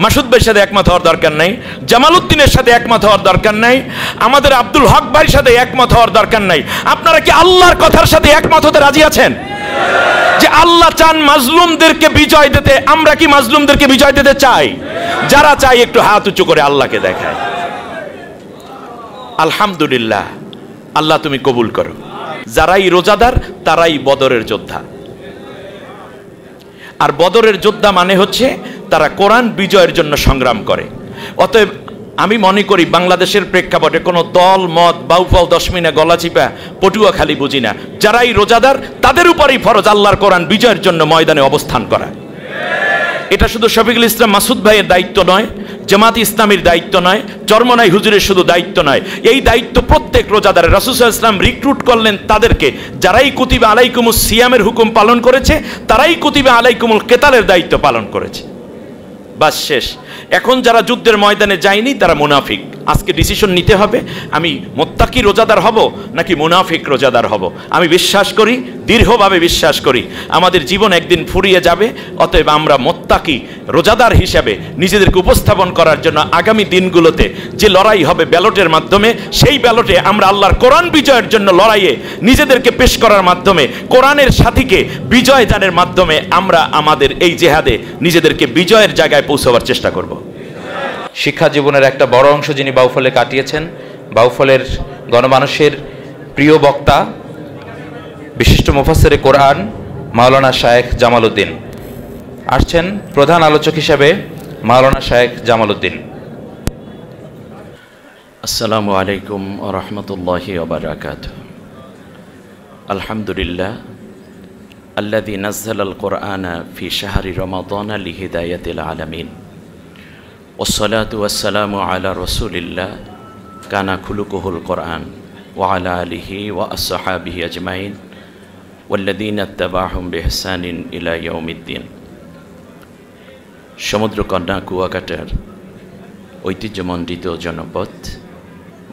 মাসুদ ভাইয়ের সাথে একমত হওয়ার দরকার নাই, জামালউদ্দিনের সাথে একমত হওয়ার দরকার নাই, আমাদের আব্দুল হক ভাইয়ের সাথে একমত হওয়ার দরকার নাই। আপনারা কি আল্লাহর কথার সাথে একমত হতে রাজি আছেন যে আল্লাহ চান মাজলুমদেরকে বিজয় দিতে? আমরা কি মাজলুমদেরকে বিজয় দিতে চাই? যারা চাই একটু হাত উঁচু করে আল্লাহকে দেখায়। আলহামদুলিল্লাহ, আল্লাহ তুমি কবুল করো। যারাই রোজাদার তারাই বদরের যোদ্ধা। আর বদরের যোদ্ধা মানে হচ্ছে তারা কোরআন বিজয়ের জন্য সংগ্রাম করে। অতএব আমি মনে করি বাংলাদেশের প্রেক্ষাপটে কোনো দল মত বাউফল দশমিনা গলাচিপা পটুয়া খালি বুঝি না, যারাই রোজাদার তাদের উপরই ফরজ আল্লাহর কোরআন বিজয়ের জন্য ময়দানে অবস্থান করা। এটা শুধু শফিকুল ইসলাম মাসুদ ভাইয়ের দায়িত্ব নয়, জামাত ইসলামীর দায়িত্ব নয়, চরমনাই হুজুরের শুধু দায়িত্ব নয়, এই দায়িত্ব প্রত্যেক রোজাদারের। রাসূল সাল্লাল্লাহু আলাইহি ওয়াসাল্লাম রিক্রুট করলেন তাদেরকে, যারাই কুতিবা আলাইকুমুস সিয়ামের হুকুম পালন করেছে তারাই কুতিবা আলাইকুমুল কিতালের দায়িত্ব পালন করেছে। বাস শেষ। এখন যারা যুদ্ধের ময়দানে যায়নি তারা মুনাফিক। আজকে ডিসিশন নিতে হবে, আমি মুত্তাকি রোজাদার হব নাকি মুনাফিক রোজাদার হব। আমি বিশ্বাস করি, দৃঢ়ভাবে বিশ্বাস করি, আমাদের জীবন একদিন ফুরিয়ে যাবে। অতএব আমরা মুত্তাকি রোজাদার হিসাবে নিজেদেরকে উপস্থাপন করার জন্য আগামী দিনগুলোতে যে লড়াই হবে ব্যালটের মাধ্যমে, সেই ব্যালটে আমরা আল্লাহর কোরআন বিজয়ের জন্য লড়াইয়ে নিজেদেরকে পেশ করার মাধ্যমে, কোরআনের সাথীকে বিজয় দানের মাধ্যমে আমরা আমাদের এই জেহাদে নিজেদেরকে বিজয়ের জায়গায় পৌঁছাবার চেষ্টা করব। শিক্ষা জীবনের একটা বড় অংশ যিনি বাউফলে কাটিয়েছেন, বাউফলের গণমানুষের প্রিয় বক্তা, বিশিষ্ট মুফাসসিরে কোরআন মাওলানা শায়েখ জামালউদ্দিন আসছেন। প্রধান আলোচক হিসেবে মাওলানা শায়েখ জামালউদ্দিন। আসসালামু আলাইকুম ওয়া রাহমাতুল্লাহি ওয়া বারাকাতুহু। আলহামদুলিল্লাহ আল্লাযী নাযালাল কুরআনা ফি শাহরি রমাদান লিহিদায়াতিল আলামিন ওয়াসসালাতু ওয়াসসালামু আলা রাসূলিল্লাহ কানা খুলুকুহুল কোরআন ওয়া আলা আলিহি ওয়া আসহাবিহি আজমাইন ওয়াল্লাযীনা ইত্তাবাহুম বিইহসানিন ইলা ইয়াউমিদ্দিন। সমুদ্রকন্যা কুয়াকাটার ঐতিহ্যমণ্ডিত জনপদ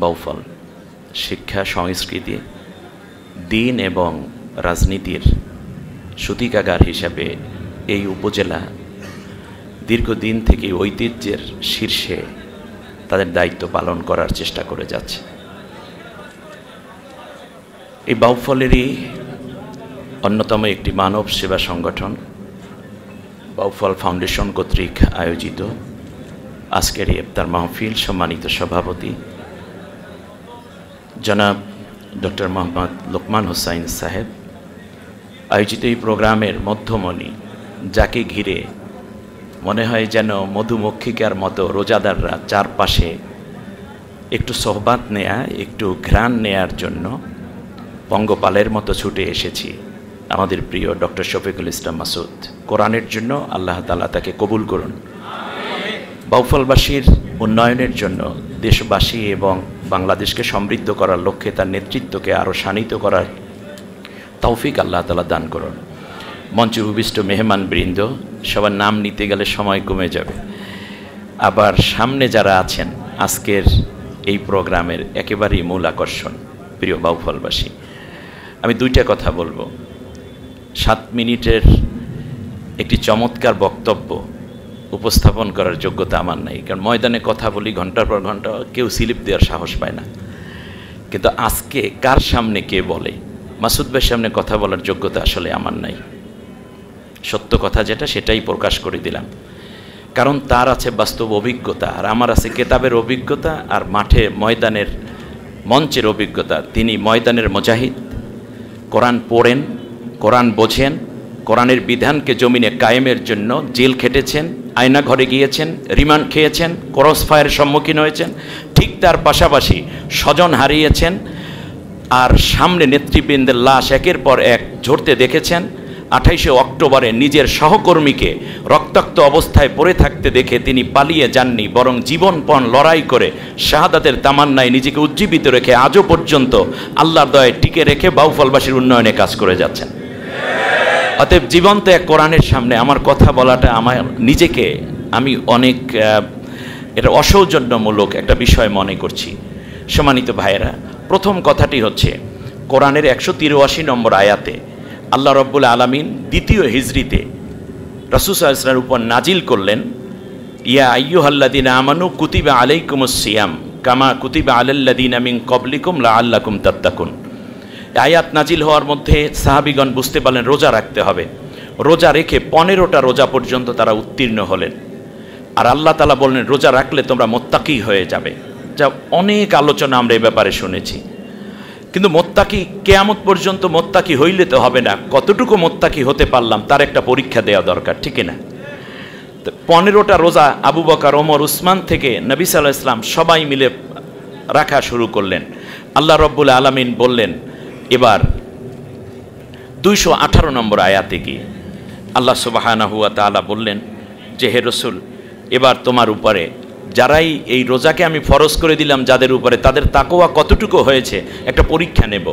বাউফল শিক্ষা, সংস্কৃতি, দিন এবং রাজনীতির সূতিকাগার হিসাবে এই উপজেলা দীর্ঘদিন থেকে ঐতিহ্যের শীর্ষে তাদের দায়িত্ব পালন করার চেষ্টা করে যাচ্ছে। এই বাউফলেরই অন্যতম একটি মানব সেবা সংগঠন বাউফল ফাউন্ডেশন কর্তৃক আয়োজিত আজকের এই ইফতার মাহফিল সম্মানিত সভাপতি জনাব ডক্টর মোহাম্মদ লোকমান হোসাইন সাহেব আয়োজিত এই প্রোগ্রামের মধ্যমণি, যাকে ঘিরে মনে হয় যেন মধুমক্ষিকার মতো রোজাদাররা চারপাশে একটু সোহবাত নেয়া, একটু ঘ্রাণ নেয়ার জন্য পঙ্গপালের মতো ছুটে এসেছি। আমাদের প্রিয় ডক্টর শফিকুল ইসলাম মাসুদ, কোরআনের জন্য আল্লাহ তাআলা তাকে কবুল করুন। বাউফলবাসীর উন্নয়নের জন্য, দেশবাসী এবং বাংলাদেশকে সমৃদ্ধ করার লক্ষ্যে তার নেতৃত্বকে আরও শানিত করার তৌফিক আল্লাহ তাআলা দান করুন। মঞ্চে উপবিষ্ট মেহমান বৃন্দ, সবার নাম নিতে গেলে সময় কমে যাবে। আবার সামনে যারা আছেন আজকের এই প্রোগ্রামের একেবারেই মূল আকর্ষণ, প্রিয় বাউফলবাসী, আমি দুইটা কথা বলবো। 7 মিনিটের একটি চমৎকার বক্তব্য উপস্থাপন করার যোগ্যতা আমার নাই, কারণ ময়দানে কথা বলি ঘন্টার পর ঘন্টা, কেউ স্লিপ দেওয়ার সাহস পায় না। কিন্তু আজকে কার সামনে কে বলে, মাসুদ ভাইয়ের সামনে কথা বলার যোগ্যতা আসলে আমার নাই। সত্য কথা যেটা সেটাই প্রকাশ করে দিলাম, কারণ তার আছে বাস্তব অভিজ্ঞতা, আর আমার আছে কেতাবের অভিজ্ঞতা আর মাঠে ময়দানের মঞ্চের অভিজ্ঞতা। তিনি ময়দানের মুজাহিদ, কোরআন পড়েন, কোরআন বোঝেন, কোরআনের বিধানকে জমিনে কায়েমের জন্য জেল খেটেছেন, আয়না ঘরে গিয়েছেন, রিমান্ড খেয়েছেন, ক্রস ফায়ারের সম্মুখীন হয়েছেন। ঠিক তার পাশাপাশি স্বজন হারিয়েছেন, আর সামনে নেতৃবৃন্দের লাশ একের পর এক ঝরতে দেখেছেন। 28শে অক্টোবরে নিজের সহকর্মীকে রক্তাক্ত অবস্থায় পড়ে থাকতে দেখে তিনি পালিয়ে যাননি, বরং জীবনপণ লড়াই করে শাহাদাতের তামান্নায় নিজেকে উজ্জীবিত রেখে আজও পর্যন্ত আল্লাহর দয়ায় টিকে রেখে বাউফলবাসীর উন্নয়নে কাজ করে যাচ্ছেন। অতএব জীবন্ত এক কোরআনের সামনে আমার কথা বলাটা আমার নিজেকে আমি অনেক এটা অসৌজন্যমূলক একটা বিষয় মনে করছি। সম্মানিত ভাইয়েরা, প্রথম কথাটি হচ্ছে কোরআনের 183 নম্বর আয়াতে আল্লাহ রব্বুল আলামিন দ্বিতীয় হিজরিতে রাসূল সাল্লাল্লাহু আলাইহি ওয়াসাল্লামের উপর নাজিল করলেন ইয়া আইয়ুহাল্লাযীনা আমানু কুতিবা আলাইকুমুস সিয়াম কামা কুতিবা আলাল্লাযীনা মিন ক্বাবলিকুম লাআল্লাকুম তাত্তাকুন। আয়াত নাজিল হওয়ার মধ্যে সাহাবীগণ বুঝতে পারলেন রোজা রাখতে হবে। রোজা রেখে 15টা রোজা পর্যন্ত তারা উত্তীর্ণ হলেন। আর আল্লাহ তাআলা বললেন রোজা রাখলে তোমরা মুত্তাকি হয়ে যাবে। যা অনেক আলোচনা আমরা এই ব্যাপারে শুনেছি, কিন্তু মুত্তাকি কিয়ামত পর্যন্ত মুত্তাকি হইলে তো হবে না, কতটুকু মুত্তাকি হতে পারলাম তার একটা পরীক্ষা দেওয়া দরকার, ঠিক না? 15টা রোজা আবু বকর, ওমর, উসমান থেকে নবী সাল্লাল্লাহু আলাইহি ওয়াসাল্লাম সবাই মিলে রাখা শুরু করলেন। আল্লাহ রাব্বুল আলামিন বললেন এবার 218 নম্বর আয়াতে গিয়ে আল্লাহ সুবহানাহু ওয়া তাআলা বললেন যে হে রাসূল, এবার তোমার উপরে যারাই এই রোজাকে আমি ফরজ করে দিলাম যাদের উপরে, তাদের তাকওয়া কতটুকু হয়েছে একটা পরীক্ষা নেব।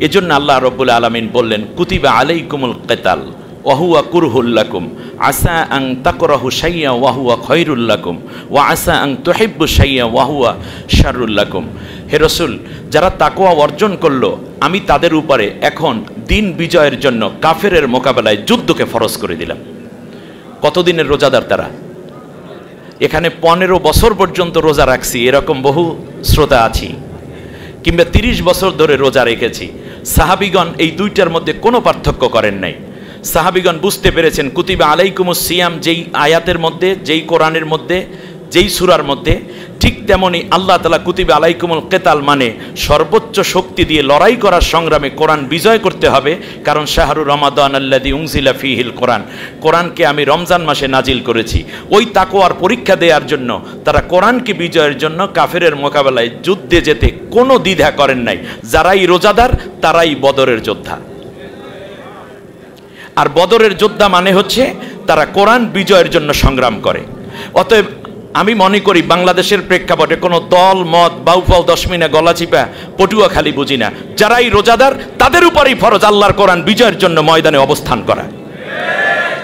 এজন্য আল্লাহ রাব্বুল আলামিন বললেন কুতিবা আলাইকুমুল কিতাল ওয়া হুয়া কুরহুল লাকুম আসা আন তাকরাহু শাইয়্যা ওয়া হুয়া খায়রুল লাকুম ওয়া আসা আন তুহিব্বু শাইয়্যা ওয়া হুয়া শাররুল লাকুম। হে রাসূল, যারা তাকওয়া অর্জন করলো আমি তাদের উপরে এখন দিন বিজয়ের জন্য কাফেরের মোকাবেলায় যুদ্ধকে ফরজ করে দিলাম। কতদিনের রোজাদার তারা? এখানে 15 বছর পর্যন্ত রোজা রাখছি এরকম বহু শ্রোতা আছি, কিংবা 30 বছর ধরে রোজা রেখেছি। সাহাবীগণ এই দুইটার মধ্যে কোনো পার্থক্য করেন নাই। সাহাবীগণ বুঝতে পেরেছেন কুতিবা আলাইকুমুস সিয়াম যেই আয়াতের মধ্যে, যেই কোরআনের মধ্যে, যেই সূরার মধ্যে, ঠিক তেমনি আল্লাহ তাআলা কুতিবা আলাইকুমুল কিতাল মানে সর্বোচ্চ শক্তি দিয়ে লড়াই করার সংগ্রামে কোরআন বিজয় করতে হবে। কারণ শাহরু রমাদান আল্লাযী উনজিলা ফীহিল কোরআন, কোরআনকে আমি রমজান মাসে নাজিল করেছি। ওই তাকওয়ার পরীক্ষা দেওয়ার জন্য তারা কোরআনকে বিজয়ের জন্য কাফেরের মোকাবেলায় যুদ্ধে যেতে কোনো দ্বিধা করেন নাই। যারাই রোজাদার তারাই বদরের যোদ্ধা। আর বদরের যোদ্ধা মানে হচ্ছে তারা কোরআন বিজয়ের জন্য সংগ্রাম করে। অতএব আমি মনে করি বাংলাদেশের প্রেক্ষাপটে কোনো দল মত বাউফল দশমিনা গলাচিপা পটুয়া খালি বুঝি না, যারাই রোজাদার তাদের উপরেই ফরজ আল্লাহর কোরআন বিজয়ের জন্য ময়দানে অবস্থান করা।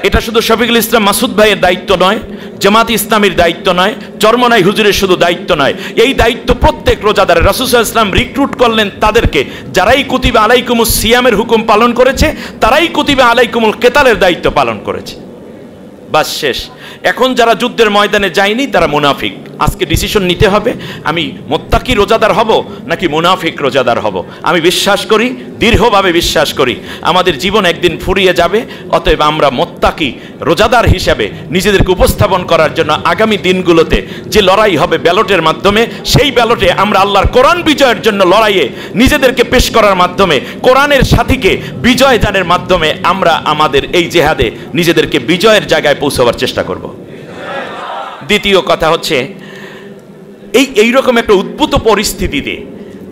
এটা শুধু শফিকুল ইসলাম মাসুদ ভাইয়ের দায়িত্ব নয়, জামাত ইসলামীর দায়িত্ব নয়, চরমনাই হুজুরের শুধু দায়িত্ব নয়, এই দায়িত্ব প্রত্যেক রোজাদারের। রাসূল সাল্লাল্লাহু আলাইহি ওয়াসাল্লাম রিক্রুট করলেন তাদেরকে, যারাই কুতিবা আলাইকুমুস সিয়ামের হুকুম পালন করেছে তারাই কুতিবা আলাইকুমুল কিতালের দায়িত্ব পালন করেছে। বাস শেষ। এখন যারা যুদ্ধের ময়দানে যায়নি তারা মুনাফিক। আজকে ডিসিশন নিতে হবে, আমি মুত্তাকি রোজাদার হব নাকি মুনাফিক রোজাদার হব। আমি বিশ্বাস করি, দৃঢ়ভাবে বিশ্বাস করি আমাদের জীবন একদিন ফুরিয়ে যাবে। অতএব আমরা মুত্তাকি রোজাদার হিসাবে নিজেদেরকে উপস্থাপন করার জন্য আগামী দিনগুলোতে যে লড়াই হবে ব্যালটের মাধ্যমে, সেই ব্যালটে আমরা আল্লাহর কোরআন বিজয়ের জন্য লড়াইয়ে নিজেদেরকে পেশ করার মাধ্যমে, কোরআনের সাথীকে বিজয় দানের মাধ্যমে আমরা আমাদের এই জেহাদে নিজেদেরকে বিজয়ের জায়গায় পৌঁছাবার চেষ্টা করব। দ্বিতীয় কথা হচ্ছে এইরকম একটা উদ্ভূত পরিস্থিতিতে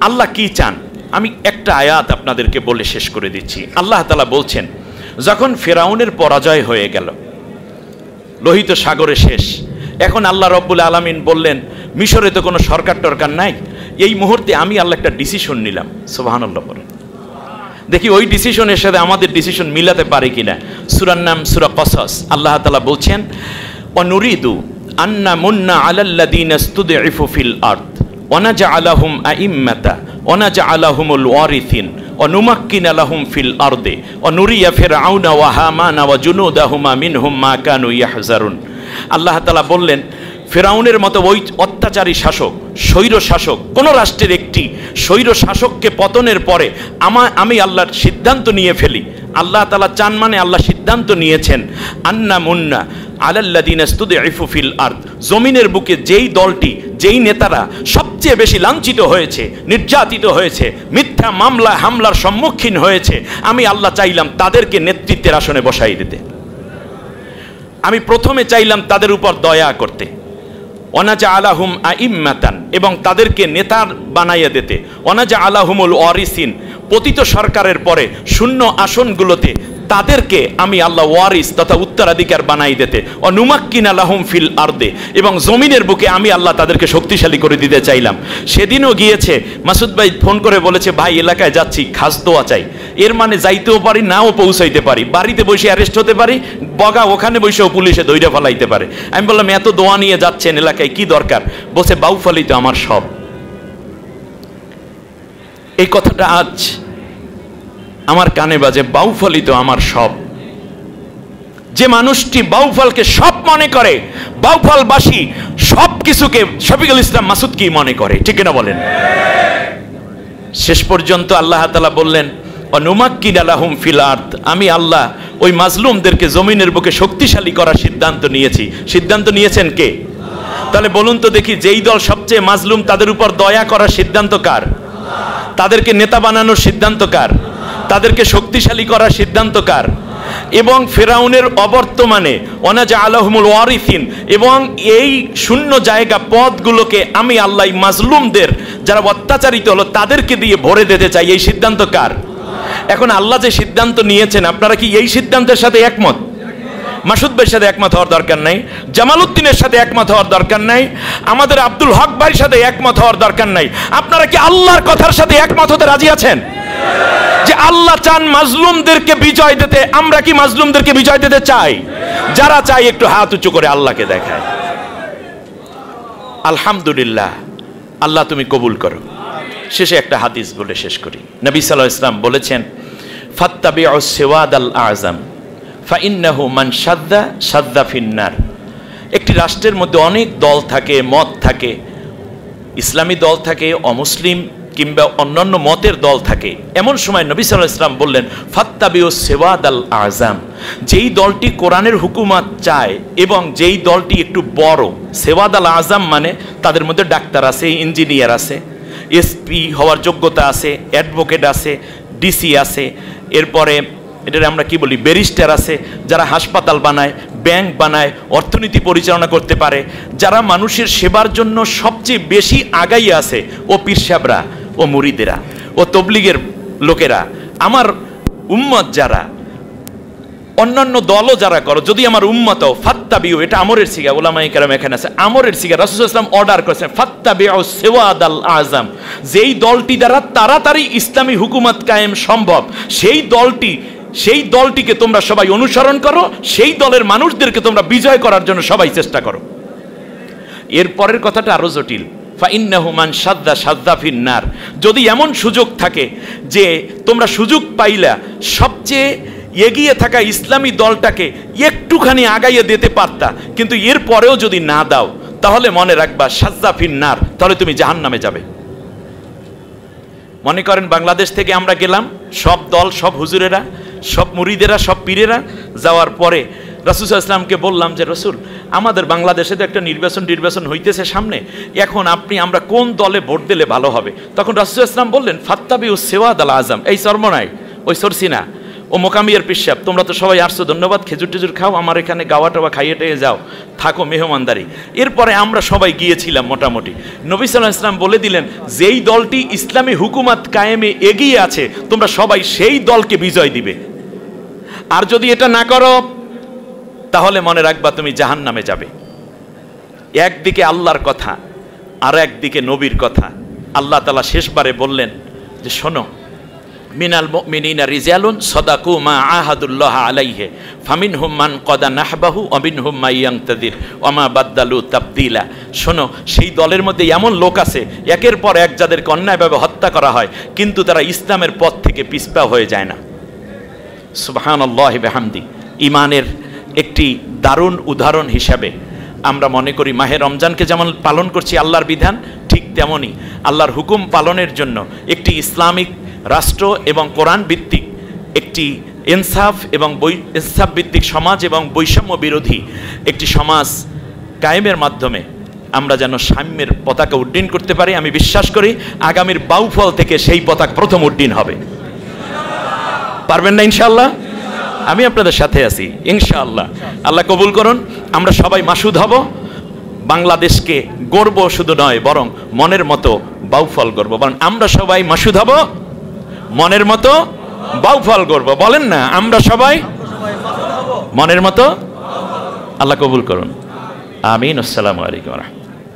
আল্লাহ কি চান, আমি একটা আয়াত আপনাদেরকে বলে শেষ করে দিচ্ছি। আল্লাহ তাআলা বলছেন, যখন ফেরাউনের পরাজয় হয়ে গেল, লোহিত সাগরে শেষ, এখন আল্লাহ রব্বুল আলামিন বললেন মিশরে তো কোনো সরকার টরকার নাই, এই মুহূর্তে আমি আল্লাহ একটা ডিসিশন নিলাম। সুবহানাল্লাহ বলেন। দেখি ওই ডিসিশনের সাথে আমাদের ডিসিশন মিলাতে পারে কিনা। সূরার নাম সূরা কসস। আল্লাহ তাআলা বলছেন ওয়ানুরিদু আন্না মুন্না আলাল্লাযীনা ইসতুদঈফু ফিল আরদ ওয়া নাজআলাহুম আইম্মাতা ওয়া নাজআলাহুমুল ওয়ারিসিন ওয়া নুমাক্কিনা লাহুম ফিল আরদি ওয়া নুরিয়া ফিরআউনা ওয়া হামানা ওয়া জুনুদাহুমা মিনহুম মা কানু ইয়াহজারুন। আল্লাহ তাআলা বললেন ফেরাউনের মতো ওই অত্যাচারী শাসক, স্বৈর শাসক, কোন রাষ্ট্রের একটি স্বৈর শাসককে পতনের পরে আমি আল্লাহর সিদ্ধান্ত নিয়ে ফেলি। আল্লাহ তাআলা চান মানে আল্লাহ সিদ্ধান্ত নিয়েছেন আন্না মুন্না আলাল্লাযীনা ইসতুদঈফু ফিল আরদ, জমিনের বুকে যেই দলটি, যেই নেতারা সবচেয়ে বেশি লাঞ্ছিত হয়েছে, নির্যাতিত হয়েছে, মিথ্যা মামলা হামলার সম্মুখীন হয়েছে, আমি আল্লাহ চাইলাম তাদেরকে নেতৃত্বের আসনে বসাই দিতে। আমি প্রথমে চাইলাম তাদের উপর দয়া করতে, ওয়ানাজআলাহুম আইম্মাতান, এবং তাদেরকে নেতা বানাইয়া দিতে, ওয়ানাজআলাহুমুল ওয়ারিসিন, পতিত সরকারের পরে শূন্য আসনগুলোতে তাদেরকে আমি আল্লাহ ওয়ারিস তথা উত্তরাধিকার বানাই দিতে, অনুমাক্কিনা লাহুম ফিল আরদে, এবং জমিনের বুকে আমি আল্লাহ তাদেরকে শক্তিশালী করে দিতে চাইলাম। সেদিনও গিয়েছে মাসুদ ভাই ফোন করে বলেছে ভাই এলাকায় যাচ্ছি, খাস দোয়া চাই। এর মানে যাইতেও পারি, নাও পৌঁছাইতে পারি, বাড়িতে বসে অ্যারেস্ট হতে পারি, বগা ওখানে বসেও পুলিশে দইরা ফেলাইতে পারে। আমি বললাম এত দোয়া নিয়ে যাচ্ছেন এলাকায় কি দরকার? বলছে বাউফালি তো আমার সব। এই কথাটা আজ আমার কানে বাজে, বাউফালি তো আমার সব। যে মানুষটি বাউফলকে সব মনে করে, বাউফলবাসী সব কিছুকে শফিকুল ইসলাম মাসুদ কি মনে করে, ঠিক না বলেন? শেষ পর্যন্ত আল্লাহ তাআলা বললেন অনুমাক্কিনা লাহুম ফিল আরদ, আমি আল্লাহ ওই মাজলুমদেরকে জমিনের বুকে শক্তিশালী করার সিদ্ধান্ত নিয়েছি। সিদ্ধান্ত নিয়েছেন কে? তাহলে বলুন তো দেখি, যেই দল সবচেয়ে মাজলুম তাদের উপর দয়া করার সিদ্ধান্ত কার? তাদেরকে নেতা বানানোর সিদ্ধান্ত কার? তাদেরকে শক্তিশালী করার সিদ্ধান্ত কার? এবং ফেরাউনের অবর্তমানে ওয়ানাজআলাহুমুল ওয়ারিসিন, এবং এই শূন্য জায়গা পদগুলোকে আমি আল্লাহ মাজলুমদের যারা অত্যাচারিত হলো তাদেরকে দিয়ে ভরে দিতে চাই, এই সিদ্ধান্ত কার? এখন আল্লাহ যে সিদ্ধান্ত নিয়েছেন, আপনারা কি এই সিদ্ধান্তের সাথে একমত? মাসুদ ভাইয়ের সাথে একমত হওয়ার দরকার নাই, জামাল উদ্দিনের সাথে একমত হওয়ার দরকার নাই, আমাদের আব্দুল হক ভাইয়ের সাথে একমত হওয়ার দরকার নাই। আপনারা কি আল্লাহর কথার সাথে একমত হতে রাজি আছেন যে আল্লাহ চান মাজলুমদেরকে বিজয় দিতে? আমরা কি মাজলুমদেরকে বিজয় দিতে চাই? যারা চাই একটু হাত উঁচু করে আল্লাহকে দেখায়। আলহামদুলিল্লাহ, আল্লাহ তুমি কবুল করো। শেষে একটা হাদিস বলে শেষ করি। নবী সাল্লাল্লাহু আলাইহি ওয়াসাল্লাম বলেছেন ফাত্তাবিউস সিওয়াদাল আযম ফাইন্নাহু মান শাদ্দা শাদ্দা ফিন্নার। একটি রাষ্ট্রের মধ্যে অনেক দল থাকে, মত থাকে, ইসলামী দল থাকে, অমুসলিম কিংবা অন্যান্য মতের দল থাকে। এমন সময় নবী সাল্লাল্লাহু আলাইহি ওয়াসাল্লাম বললেন ফাত্তাবিউস সিওয়াদাল আযম, যেই দলটি কোরআনের হুকুমত চায় এবং যেই দলটি একটু বড়, সিওয়াদাল আযম মানে তাদের মধ্যে ডাক্তার আছে, ইঞ্জিনিয়ার আছে, এসপি হওয়ার যোগ্যতা আছে, অ্যাডভোকেট আছে, ডিসি আছে, এরপরে এটা আমরা কি বলি ব্যারিস্টার আছে, যারা হাসপাতাল বানায়, ব্যাংক বানায়, অর্থনীতি পরিচালনা করতে পারে, যারা মানুষের সেবার জন্য সবচেয়ে বেশি আগাইয়ে আছে, ও পীর সাহেবরা, ও মুরিদেরা, ও তবলিগের লোকেরা, আমার উম্মত যারা, অন্যান্য দলও যারা করো, যদি আমার উম্মত ফাত্তাবিউ, এটা আমরের সিগা, উলামায়ে কেরাম এখানে আছে, আমরের সিগা। রাসূল সাল্লাল্লাহু আলাইহি ওয়াসাল্লাম অর্ডার করেছেন ফাত্তাবিউ সিওয়াদাল আযম, যেই দলটি দ্বারা তাড়াতাড়ি ইসলামী হুকুমত কায়েম সম্ভব, সেই দলটিকে তোমরা সবাই অনুসরণ করো, সেই দলের মানুষদেরকে তোমরা বিজয় করার জন্য সবাই চেষ্টা করো। এর পরের কথাটা আরো জটিল, ফাইন্নাহু মান শাদ্দা শাদ্দা ফিন্নার। যদি এমন সুযোগ থাকে যে তোমরা সুযোগ পাইলা সবচেয়ে এগিয়ে থাকা ইসলামী দলটাকে একটুখানি আগাইয়ে দিতে পারতা, কিন্তু এর পরেও যদি না দাও, তাহলে মনে রাখবা শাদ্দা ফিন্নার, তাহলে তুমি জাহান্নামে যাবে। মনে করেন বাংলাদেশ থেকে আমরা গেলাম, সব দল, সব হুজুরেরা, সব মুরিদেরা, সব পীরেরা, যাওয়ার পরে রাসূল সাল্লাল্লাহু আলাইহি ওয়াসাল্লামকে বললাম যে রসুল, আমাদের বাংলাদেশে তো একটা নির্বাচন হইতেছে সামনে, এখন আমরা কোন দলে ভোট দিলে ভালো হবে? তখন রাসূল সাল্লাল্লাহু আলাইহি ওয়াসাল্লাম বললেন ফাত্তাবিউ সিওয়াদাল আযম, এই চরমনাই, ওই সরসিনা, ও মোকামিয়ার পিসাব, তোমরা তো সবাই আসছো, ধন্যবাদ, খেজুর টেজুর খাও, আমার এখানে গাওয়া টাওয়া খাইয়ে টেয়ে যাও, থাকো মেহমানদারি। এরপরে আমরা সবাই গিয়েছিলাম মোটামুটি। নবী সাল্লাল্লাহু আলাইহি ওয়াসাল্লাম বলে দিলেন, যেই দলটি ইসলামী হুকুমত কায়েমে এগিয়ে আছে, তোমরা সবাই সেই দলকে বিজয় দিবে। আর যদি এটা না করো, তাহলে মনে রাখবা তুমি জাহান্নামে যাবে। একদিকে আল্লাহর কথা, আর একদিকে নবীর কথা। আল্লাহ তাআলা শেষবারে বললেন যে শোনো, মিনাল মুমিনিনা রিজালুন সাদাকু মা আহাদুল্লাহ আলাইহি ফামিনহুম মান কাদা নাহবাহু ওয়া মিনহুম মান ইয়ানতাদির ওয়া মা বাদদালু তাবদীলা। শোনো, সেই দলের মধ্যে এমন লোক আছে একের পর এক যাদেরকে অন্যায়ভাবে হত্যা করা হয়, কিন্তু তারা ইসলামের পথ থেকে পিছপা হয়ে যায় না। সুবহানাল্লাহি বিহামদি। ঈমানের একটি দারুণ উদাহরণ হিসাবে আমরা মনে করি মাহে রমজানকে যেমন পালন করছি আল্লাহর বিধান, ঠিক তেমনই আল্লাহর হুকুম পালনের জন্য একটি ইসলামিক রাষ্ট্র এবং কোরআন ভিত্তিক একটি ইনসাফ এবং ইনসাফ ভিত্তিক সমাজ এবং বৈষম্য বিরোধী একটি সমাজ কায়েমের মাধ্যমে আমরা যেন সাম্যের পতাকা উড্ডীন করতে পারি। আমি বিশ্বাস করি আগামীর বাউফল থেকে সেই পতাকা প্রথম উড্ডীন হবে। পারবেন না ইনশাআল্লাহ? আমি আপনাদের সাথে আছি ইনশাআল্লাহ। আল্লাহ কবুল করুন। আমরা সবাই মাসুদ হব, বাংলাদেশকে গর্ব শুধু নয় বরং মনের মতো বাউফল গর্ব। বলেন আমরা সবাই মাসুদ হব, মনের মতো বাউফল গর্ব। বলেন না আমরা সবাই মনের মতো। আল্লাহ কবুল করুন। আমিন। আসসালামু আলাইকুম।